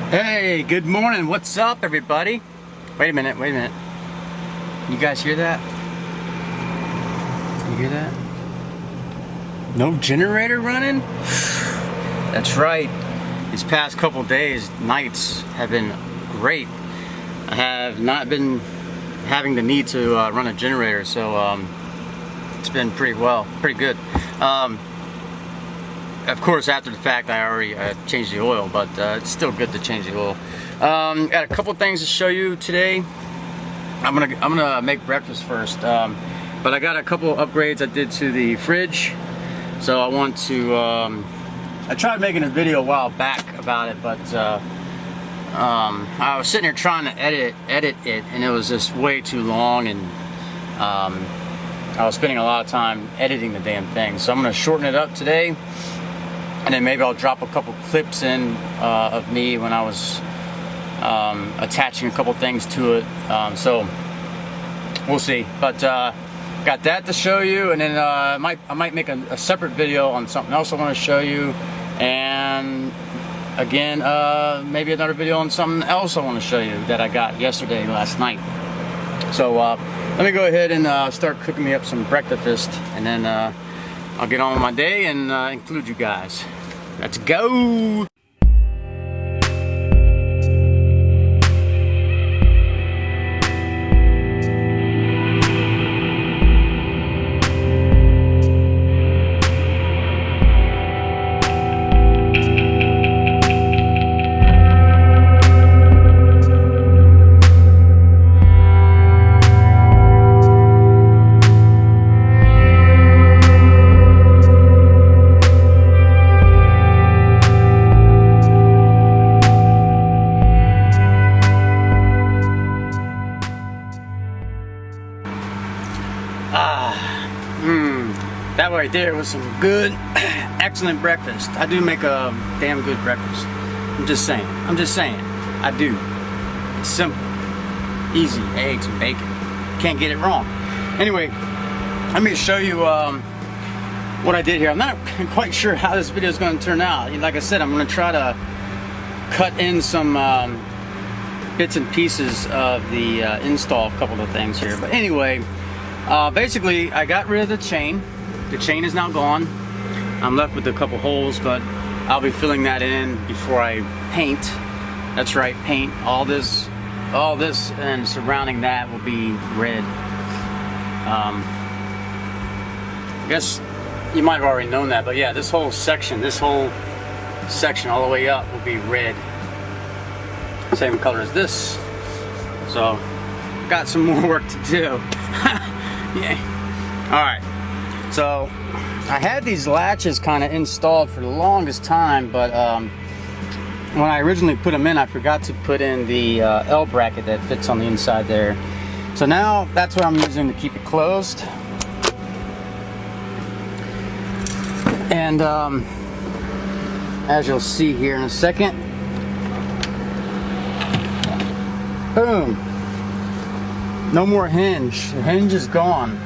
Hey, good morning. What's up, everybody? Wait a minute. You guys hear that? You hear that? No generator running? That's right. These past couple days, nights have been great. I have not been having the need to run a generator, so it's been pretty good. Of course, after the fact, I already changed the oil, but it's still good to change the oil. Got a couple things to show you today. I'm gonna make breakfast first, but I got a couple upgrades I did to the fridge. So I want to. I tried making a video a while back about it, but I was sitting here trying to edit it, and it was just way too long, and I was spending a lot of time editing the damn thing. So I'm gonna shorten it up today. And then maybe I'll drop a couple clips in of me when I was attaching a couple things to it. So we'll see. But got that to show you, and then I might make a separate video on something else I want to show you, and again maybe another video on something else I want to show you that I got last night. So let me go ahead and start cooking me up some breakfast, and then I'll get on with my day and include you guys. Let's go! That right there was some good, excellent breakfast. I do make a damn good breakfast. I'm just saying. I do. It's simple, easy, eggs and bacon. Can't get it wrong. Anyway, let me show you what I did here. I'm not quite sure how this video is going to turn out. Like I said, I'm going to try to cut in some bits and pieces of the install, a couple of things here. But anyway, basically I got rid of the chain. The chain is now gone. I'm left with a couple holes, but I'll be filling that in before I paint. That's right, paint. All this and surrounding that will be red. I guess you might have already known that, but yeah, this whole section all the way up will be red. Same color as this. So, got some more work to do. Yeah. All right. So I had these latches kind of installed for the longest time, but when I originally put them in, I forgot to put in the L bracket that fits on the inside there. So now that's what I'm using to keep it closed. And as you'll see here in a second, boom, no more hinge. The hinge is gone.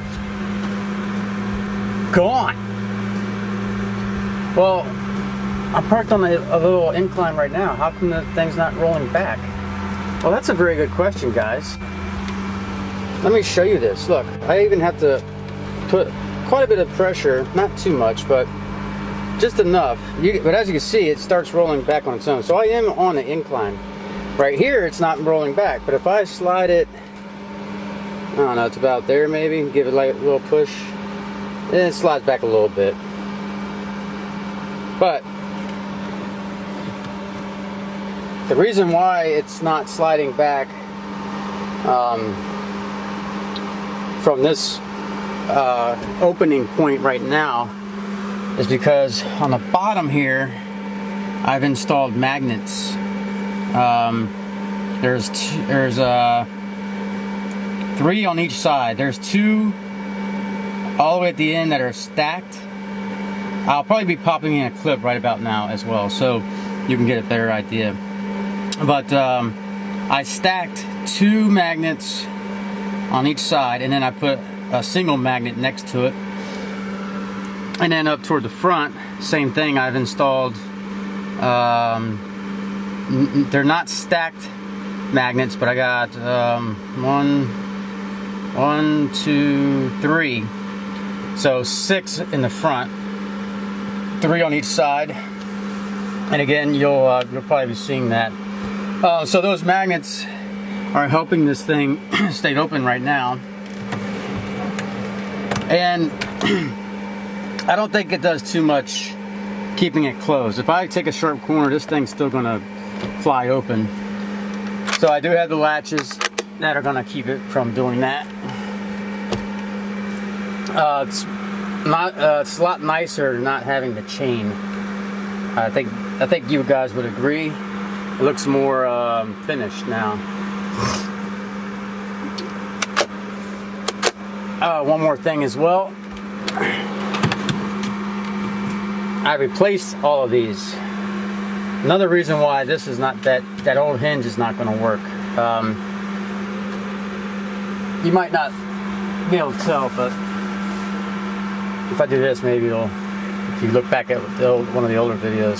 Well, I'm parked on a little incline right now. How come the thing's not rolling back? Well, that's a very good question, guys. Let me show you this. Look, I even have to put quite a bit of pressure, not too much, but just enough. But as you can see, it starts rolling back on its own. So I am on an incline. Right here, it's not rolling back, but if I slide it, I don't know, it's about there maybe, give it like a little push, and it slides back a little bit. But the reason why it's not sliding back from this opening point right now is because on the bottom here I've installed magnets. There's 3 on each side. There's 2 all the way at the end that are stacked. I'll probably be popping in a clip right about now as well, so you can get a better idea. But I stacked 2 magnets on each side, and then I put a single magnet next to it. And then up toward the front, same thing. I've installed they're not stacked magnets, but I got one, two, three. So 6 in the front, 3 on each side. And again, you'll probably be seeing that. So those magnets are helping this thing stay open right now. And I don't think it does too much keeping it closed. If I take a sharp corner, this thing's still gonna fly open. So I do have the latches that are gonna keep it from doing that. It's a lot nicer not having the chain. I think you guys would agree. It looks more finished now. One more thing as well. I replaced all of these. Another reason why this is not that old hinge is not going to work. You might not be able to tell, but if I do this, maybe it'll. If you look back at one of the older videos.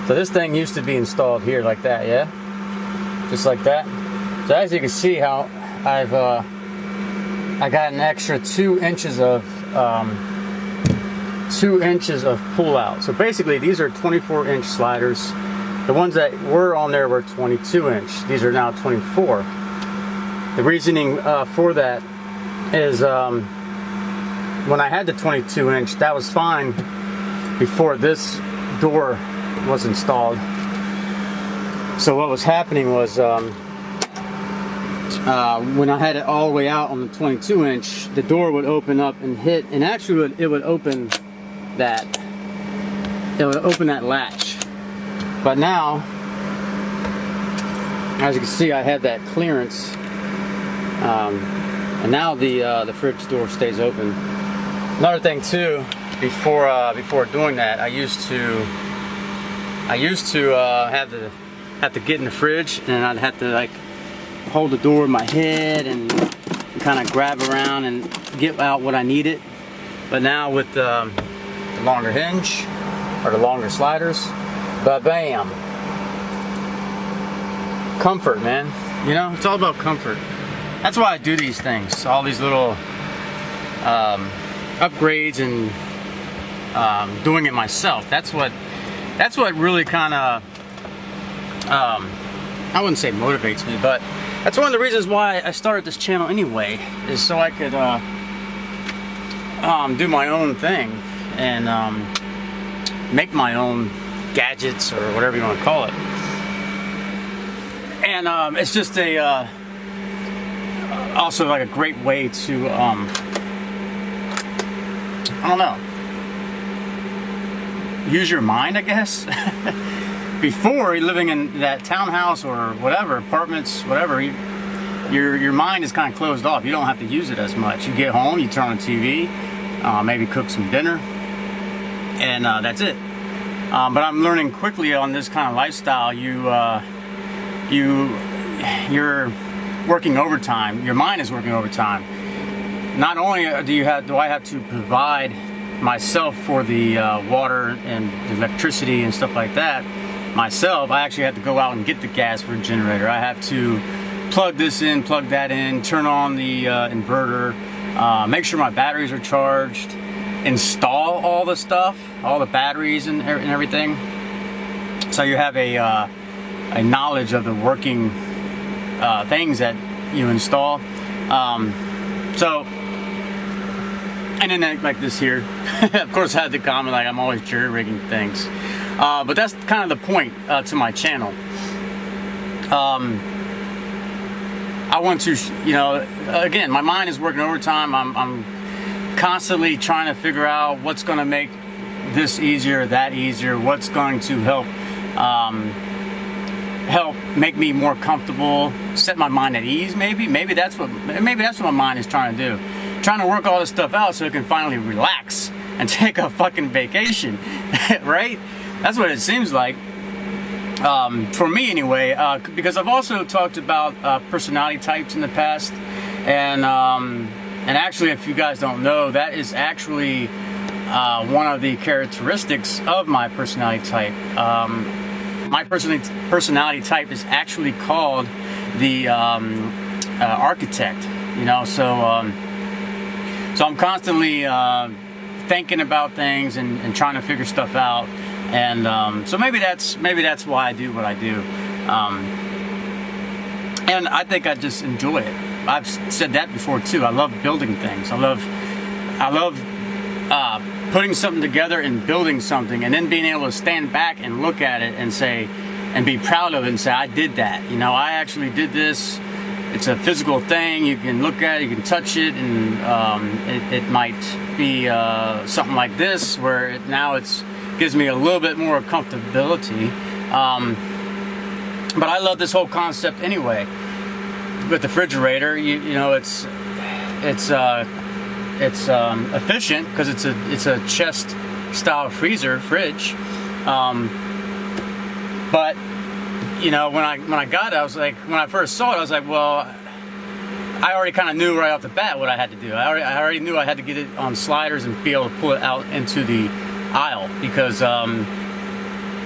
So this thing used to be installed here like that, yeah, just like that. So as you can see, how I got an extra 2 inches of 2 inches of pull out. So basically these are 24-inch sliders. The ones that were on there were 22-inch. These are now 24. The reasoning for that is when I had the 22-inch, that was fine before this door was installed. So what was happening was when I had it all the way out on the 22-inch, the door would open up and hit, and actually it would open that. It would open that latch. But now, as you can see, I had that clearance, and now the fridge door stays open. Another thing too, before doing that, I used to have to get in the fridge, and I'd have to like hold the door with my head and kind of grab around and get out what I needed. But now with the longer hinge or the longer sliders, ba-bam. Comfort, man. You know, it's all about comfort. That's why I do these things, all these little upgrades and doing it myself. That's what really kind of I wouldn't say motivates me, but that's one of the reasons why I started this channel anyway, is so I could do my own thing and make my own gadgets or whatever you want to call it. And it's just a also like a great way to I don't know, use your mind, I guess. Before, living in that townhouse or whatever, apartments, whatever, your mind is kind of closed off. You don't have to use it as much. You get home, you turn on the TV, maybe cook some dinner, and that's it. But I'm learning quickly on this kind of lifestyle. You're working overtime. Your mind is working overtime. Not only do I have to provide myself for the water and the electricity and stuff like that myself, I actually have to go out and get the gas for a generator. I have to plug this in, plug that in, turn on the inverter, make sure my batteries are charged, install all the stuff, all the batteries and everything. So you have a knowledge of the working things that you install. And then like this here, of course I had to comment like I'm always jury-rigging things. But that's kind of the point to my channel. I want to, you know, again, my mind is working overtime. I'm constantly trying to figure out what's going to make this easier, that easier, what's going to help make me more comfortable, set my mind at ease. Maybe that's what my mind is trying to do. Trying to work all this stuff out so it can finally relax and take a fucking vacation, right? That's what it seems like, for me anyway, because I've also talked about personality types in the past, and actually, if you guys don't know, that is actually one of the characteristics of my personality type. my personality type is actually called the architect, you know. So so I'm constantly thinking about things and trying to figure stuff out, and so maybe that's why I do what I do, and I think I just enjoy it. I've said that before too. I love building things. I love putting something together and building something, and then being able to stand back and look at it and say, and be proud of it and say, I did that. You know, I actually did this. It's a physical thing. You can look at it, you can touch it, and it might be something like this, where it gives me a little bit more comfortability. But I love this whole concept anyway. With the refrigerator, you know, it's efficient because it's a chest style fridge. But you know, when I got it, I was like, when I first saw it, I was like, well, I already kind of knew right off the bat what I had to do. I already knew I had to get it on sliders and be able to pull it out into the aisle, because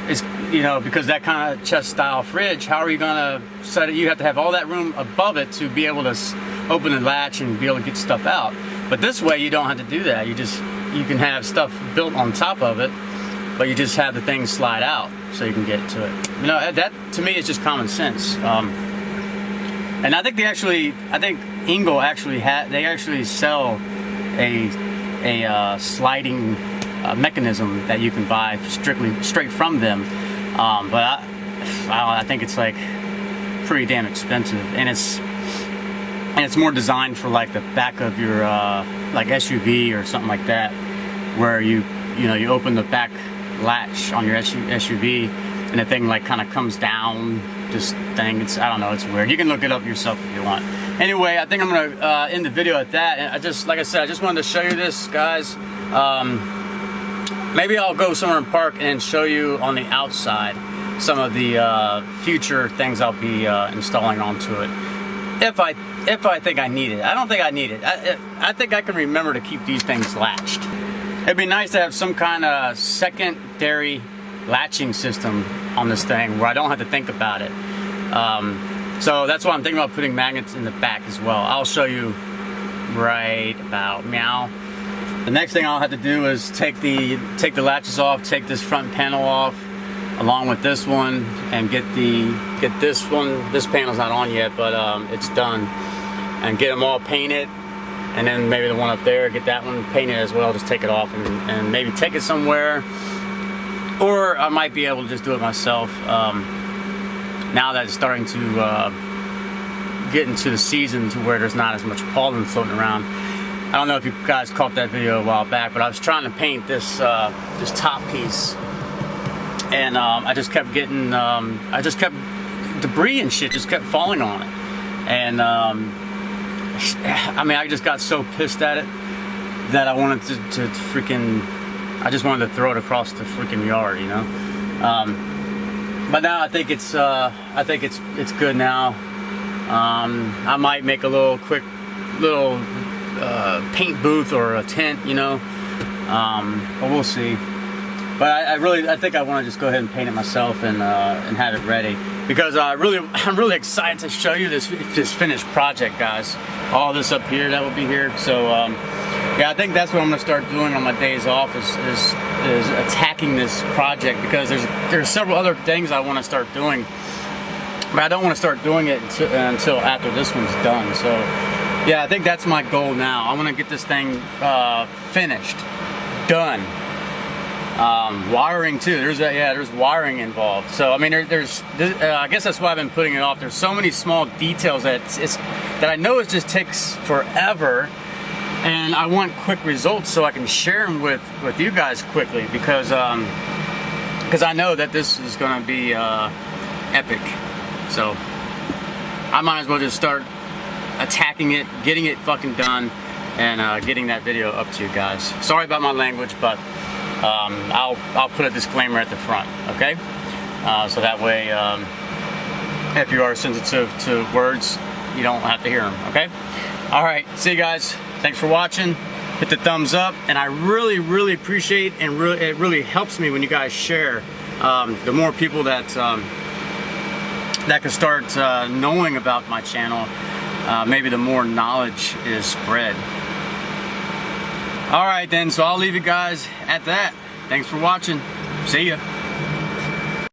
it's, you know, because that kind of chest style fridge, how are you gonna set it? You have to have all that room above it to be able to open the latch and be able to get stuff out. But this way you don't have to do that. You can have stuff built on top of it, but you just have the thing slide out so you can get to it. You know, that to me is just common sense. And I think Engel actually sell a sliding mechanism that you can buy straight from them. But I think it's like pretty damn expensive, and it's more designed for like the back of your like SUV or something like that, where you open the back latch on your SUV and the thing like kind of comes down. This thing, I don't know, it's weird. You can look it up yourself if you want. Anyway, I think I'm gonna end the video at that. And like I said, I just wanted to show you this, guys. Maybe I'll go somewhere in park and show you on the outside some of the future things I'll be installing onto it. If I think I need it. I don't think I need it. I think I can remember to keep these things latched. It'd be nice to have some kind of secondary latching system on this thing where I don't have to think about it. So that's why I'm thinking about putting magnets in the back as well. I'll show you right about now. The next thing I'll have to do is take the latches off, take this front panel off, along with this one, and get this one. This panel's not on yet, but it's done, and get them all painted. And then maybe the one up there, get that one painted as well. Just take it off and maybe take it somewhere, or I might be able to just do it myself. Now that it's starting to get into the season to where there's not as much pollen floating around. I don't know if you guys caught that video a while back, but I was trying to paint this this top piece, and I just kept getting, debris and shit just kept falling on it, and I mean, I just got so pissed at it that I wanted to freaking, I just wanted to throw it across the freaking yard, you know. But now I think it's good now. I might make a quick little paint booth or a tent, you know, but we'll see. But I think I want to just go ahead and paint it myself and have it ready, because I'm really excited to show you this finished project, guys. All this up here, that will be here. So yeah, I think that's what I'm gonna start doing on my days off, is attacking this project, because there's several other things I want to start doing, but I don't want to start doing it until after this one's done. So yeah, I think that's my goal now. I want to get this thing finished, done. Wiring too. There's wiring involved. So I mean, I guess that's why I've been putting it off. There's so many small details that I know it just takes forever, and I want quick results so I can share them with you guys quickly, because I know that this is going to be epic. So I might as well just start attacking it, getting it fucking done, and getting that video up to you guys. Sorry about my language, but I'll put a disclaimer at the front, okay? So that way, if you are sensitive to words, you don't have to hear them, okay? All right, see you guys. Thanks for watching. Hit the thumbs up, and I really appreciate, and it really helps me when you guys share the more people that that can start knowing about my channel, maybe the more knowledge is spread. All right then, so I'll leave you guys at that. Thanks for watching. See ya.